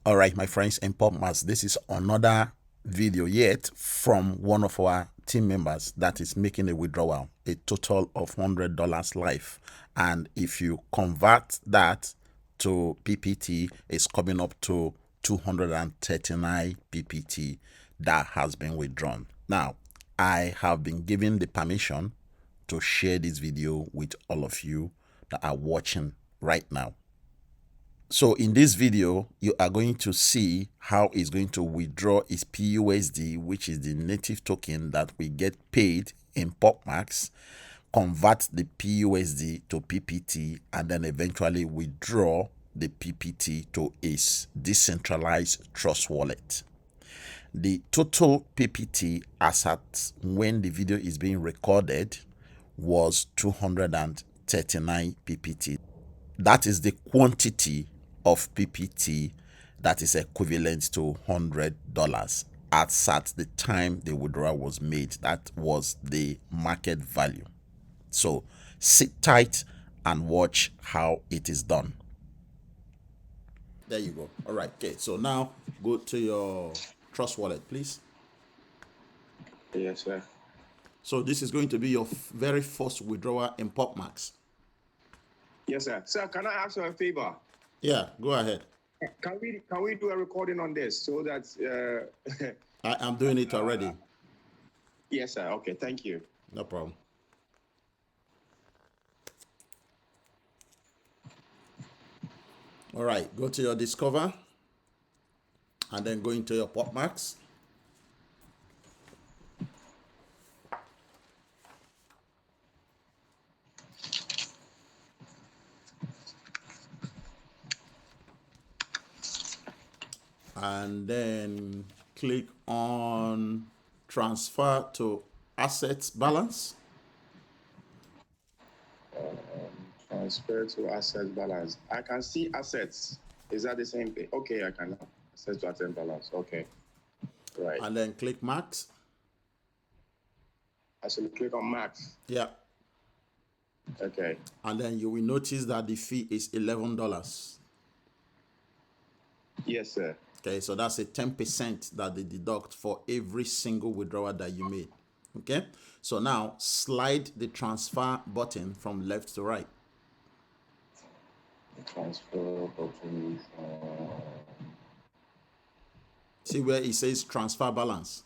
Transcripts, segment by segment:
All right, my friends and partners, this is another video yet from one of our team members that is making a withdrawal, a total of $100 live. And if you convert that to PPT, it's coming up to 239 PPT that has been withdrawn. Now, I have been given the permission to share this video with all of you that are watching right now. So in this video, you are going to see how it's going to withdraw its PUSD, which is the native token that we get paid in PopMax, convert the PUSD to PPT, and then eventually withdraw the PPT to its decentralized trust wallet. The total PPT as at when the video is being recorded was 239 PPT. That is the quantity of PPT that is equivalent to $100 at the time the withdrawal was made. That was the market value. So sit tight and watch how it is done. There you go. All right. Okay. So now go to your trust wallet, please. Yes, sir. So this is going to be your very first withdrawal in PopMax. Yes, sir. Sir, can I ask you a favor? Yeah, go ahead. Can we do a recording on this so that I'm doing it already. Yes, sir. Okay, thank you. No problem. All right, go to your Discover and then go into your PopMax. And then click on transfer to assets balance. Transfer to asset balance. I can see assets. Is that the same thing? Okay, I can access to asset balance. Okay. Right. And then click max. I should click on max. Yeah. Okay. And then you will notice that the fee is $11. Yes, sir. Okay, so that's a 10% that they deduct for every single withdrawal that you made. Okay, so now slide the transfer button from left to right. Transfer button. See where it says transfer balance?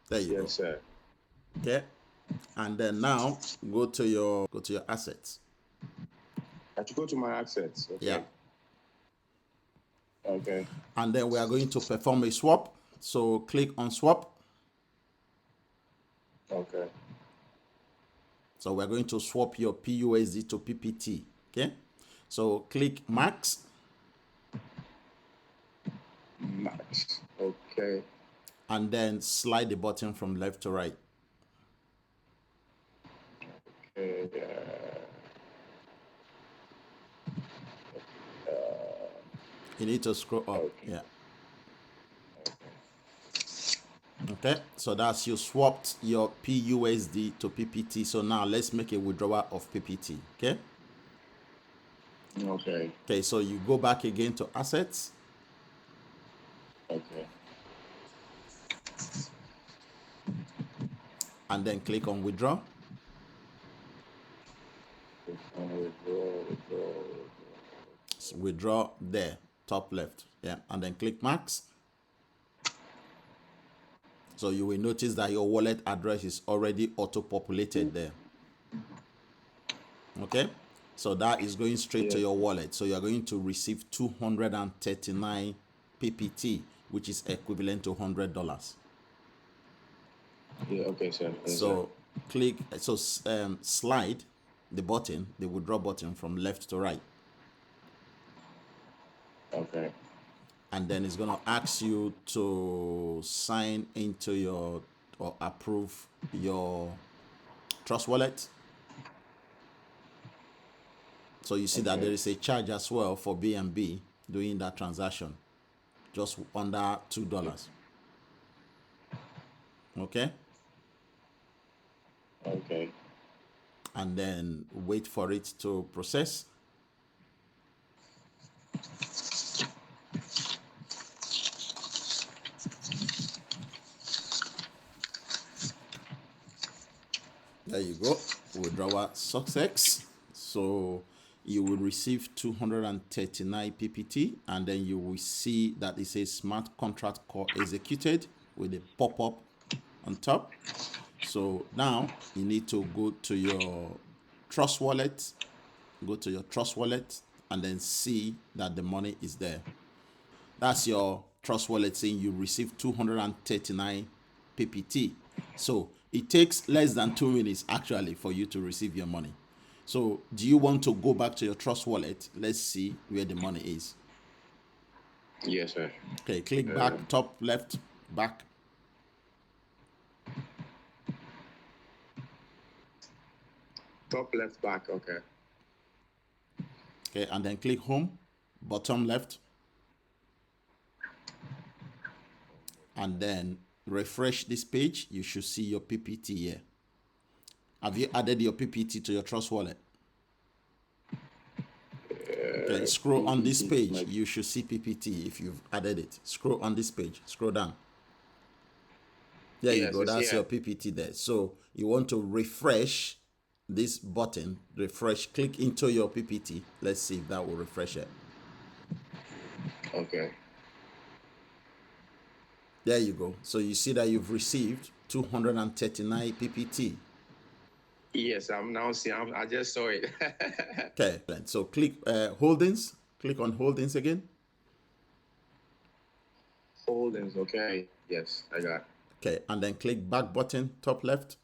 There you go. Yes, sir. Okay, and then now go to your assets. I should go to my assets. Okay. Yeah. Okay. And then we are going to perform a swap. So click on swap. Okay. So we're going to swap your PUSD to PPT. Okay. So click max. Max. Okay. And then slide the button from left to right. Okay. You need to scroll up. Okay. Yeah. Okay. So that's you swapped your PUSD to PPT. So now let's make a withdrawal of PPT. Okay. Okay. Okay. So you go back again to assets. Okay. And then click on withdraw. Withdraw there, top left. Yeah. And then click max. So you will notice that your wallet address is already auto-populated there. Okay. So that is going straight to your wallet. So you are going to receive 239 PPT, which is equivalent to $100. Yeah, okay, sir. Yes, so click, slide the button, the withdraw button from left to right. Okay. And then it's going to ask you to sign into your or approve your trust wallet. So you see that there is a charge as well for BNB doing that transaction, just under $2. Okay. Okay. And then wait for it to process. There you go. Withdrawal success. So you will receive 239 PPT, and then you will see that it says smart contract core executed with a pop-up on top. So now you need to go to your Trust Wallet, and then see that the money is there. That's your Trust Wallet saying you received 239 PPT. So it takes less than 2 minutes actually for you to receive your money. So do you want to go back to your Trust Wallet? Let's see where the money is. Yes, sir. Okay, click back, top left, back. Top left back, okay. Okay, and then click home, bottom left. And then refresh this page. You should see your PPT here. Have you added your PPT to your Trust Wallet? Okay, scroll on this page. You should see PPT if you've added it. Scroll on this page. Scroll down. There you go. That's your PPT there. So you want to refresh this button. Refresh. Click into your PPT. Let's see if that will refresh it. Okay. There you go. So you see that you've received 239 PPT. Yes, I'm now seeing. I just saw it. Okay. So click holdings. Click on holdings again. Holdings. Okay. Yes, I got it. Okay, and then click back button, top left.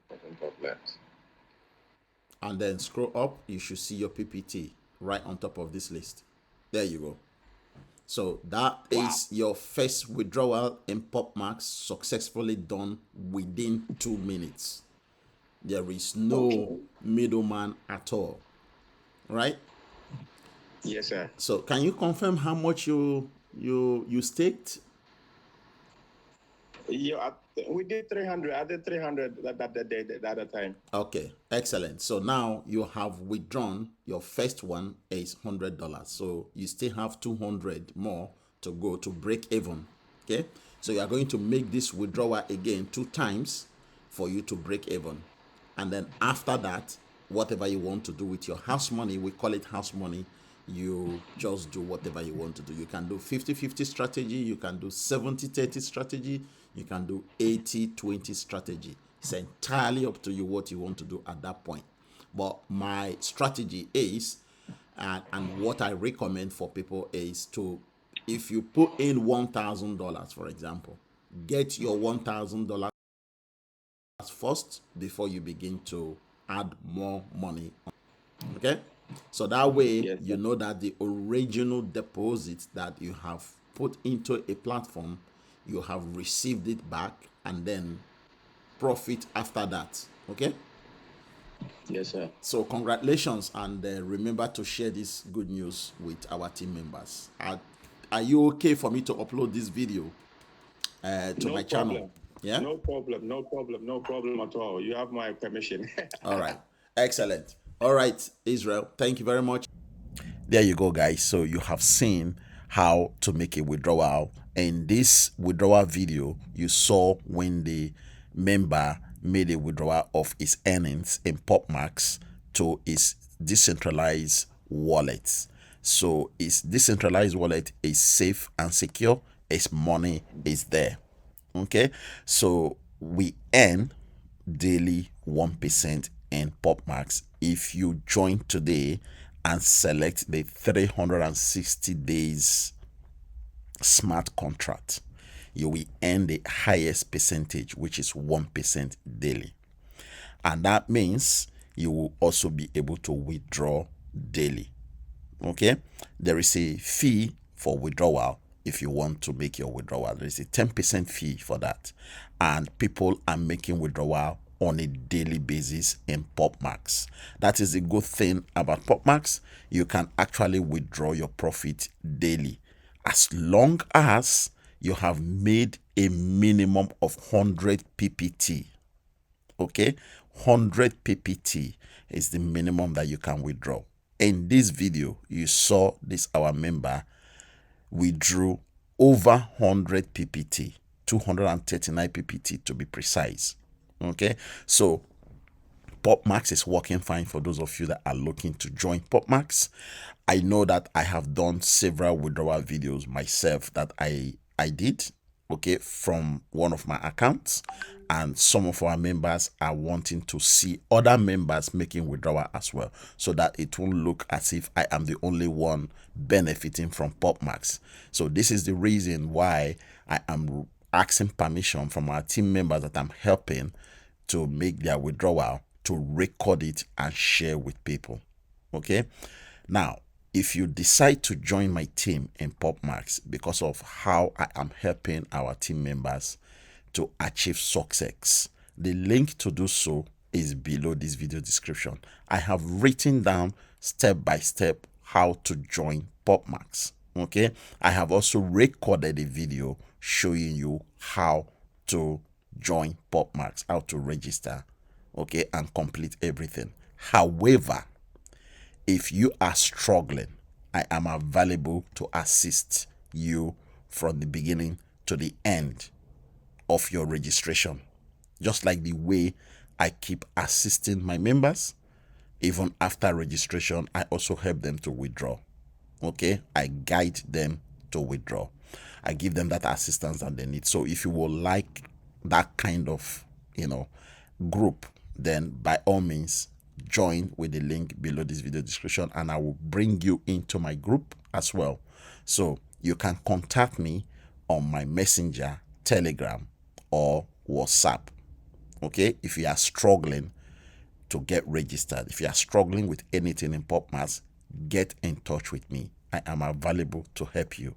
Button top left. And then scroll up. You should see your PPT right on top of this list. There you go. So that is your first withdrawal in PopMax successfully done within 2 minutes. There is no middleman at all, right? Yes, sir. So can you confirm how much you staked? Yeah, we did 300. I did 300 that other time. Okay, excellent. So now you have withdrawn. Your first one is $100. So you still have 200 more to go to break even. Okay, so you are going to make this withdrawal again 2 times for you to break even. And then after that, whatever you want to do with your house money, we call it house money, you just do whatever you want to do. You can do 50-50 strategy, you can do 70-30 strategy, you can do 80-20 strategy. It's entirely up to you what you want to do at that point. But my strategy is, and what I recommend for people is to, if you put in $1,000, for example, get your $1,000 first before you begin to add more money. Okay, so that way you know that the original deposit that you have put into a platform, you have received it back, and then profit after that. Okay. Yes, sir. So congratulations, and remember to share this good news with our team members. Are you okay for me to upload this video to my channel? Yeah. No problem at all. You have my permission. All right. Excellent. All right, Israel. Thank you very much. There you go, guys. So you have seen how to make a withdrawal. In this withdrawal video, you saw when the member made a withdrawal of his earnings in PopMax to his decentralized wallet. So his decentralized wallet is safe and secure. His money is there. Okay, so we earn daily 1% in PopMax if you join today and select the 360 days smart contract. You will earn the highest percentage, which is 1% daily, and that means you will also be able to withdraw daily. Okay, there is a fee for withdrawal. If you want to make your withdrawal, there is a 10% fee for that, and people are making withdrawal on a daily basis in PopMax. That is a good thing about PopMax. You can actually withdraw your profit daily as long as you have made a minimum of 100 PPT. Okay, 100 PPT is the minimum that you can withdraw. In this video, you saw this, our member withdrew over 100 PPT, 239 PPT to be precise. Okay, so PopMax is working fine for those of you that are looking to join PopMax. I know that I have done several withdrawal videos myself that I did, okay, from one of my accounts, and some of our members are wanting to see other members making withdrawal as well, so that it won't look as if I am the only one benefiting from PopMax. So this is the reason why I am asking permission from our team members that I'm helping to make their withdrawal, to record it and share with people. Okay, now if you decide to join my team in PopMax because of how I am helping our team members to achieve success, the link to do so is below this video description. I have written down step by step how to join PopMax. Okay, I have also recorded a video showing you how to join PopMax, how to register, okay, and complete everything. However, if you are struggling, I am available to assist you from the beginning to the end of your registration. Just like the way I keep assisting my members, even after registration, I also help them to withdraw. Okay, I guide them to withdraw. I give them that assistance that they need. So if you would like that kind of, group, then by all means join with the link below this video description, and I will bring you into my group as well. So you can contact me on my Messenger, Telegram, or WhatsApp. Okay, if you are struggling to get registered, if you are struggling with anything in PopMax, get in touch with me. I am available to help you.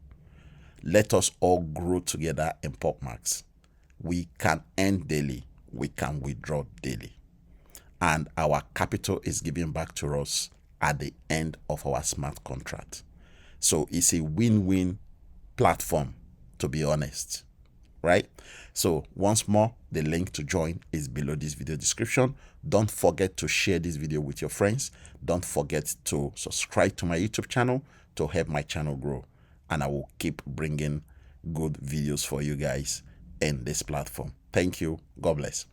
Let us all grow together in PopMax. We can earn daily, we can withdraw daily, and our capital is given back to us at the end of our smart contract. So it's a win-win platform, to be honest, right? So once more, the link to join is below this video description. Don't forget to share this video with your friends. Don't forget to subscribe to my YouTube channel to help my channel grow, and I will keep bringing good videos for you guys in this platform. Thank you. God bless.